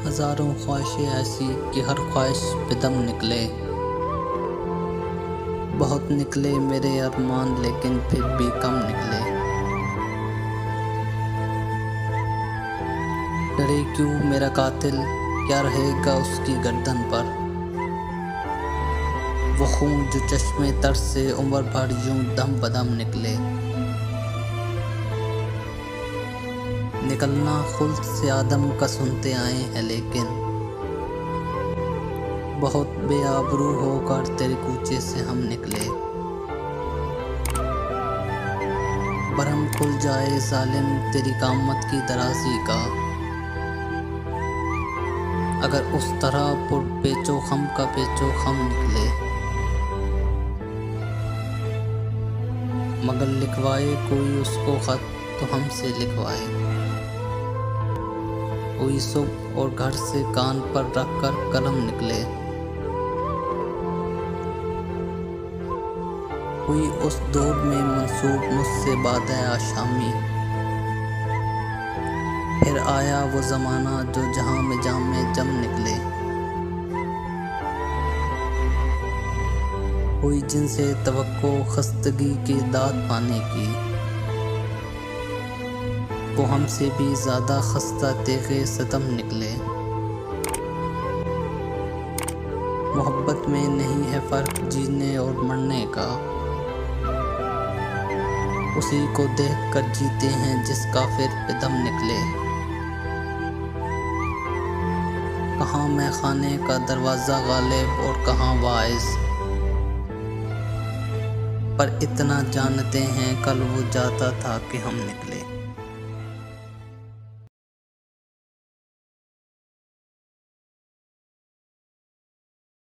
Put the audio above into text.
हजारों ख्वाहिशें ऐसी कि हर ख्वाहिश पे दम निकले। बहुत निकले मेरे अरमान लेकिन फिर भी कम निकले। डरे क्यों मेरा कातिल, क्या रहेगा उसकी गर्दन पर। वो खून जो चश्मे तर से उम्र भर यूं दम बदम निकले। निकलना खुल्द से आदम का सुनते आए हैं लेकिन बहुत बेआबरू होकर तेरे कूचे से हम निकले। बरहम खुल जाए जालिम तेरी कामत की तराजी का, अगर उस तरह पुर पेचो खम का पेचो खम निकले। मगर लिखवाए कोई उसको खत तो हमसे लिखवाए। कोई सुबह और घर से कान पर रखकर कलम निकले। कोई उस दौर में मंसूब मुझसे बादे आशामी। फिर आया वो ज़माना जो जहां में जाम में जम निकले। कोई जिनसे तवक्को खस्तगी की दाद पाने की, वो हमसे भी ज़्यादा खस्ता तेगे सतम निकले। मोहब्बत में नहीं है फ़र्क जीने और मरने का, उसी को देख कर जीते हैं जिसका फिर पे दम निकले। कहाँ मैं खाने का दरवाज़ा गालिब और कहाँ वाइज, पर इतना जानते हैं कल वो जाता था कि हम निकले।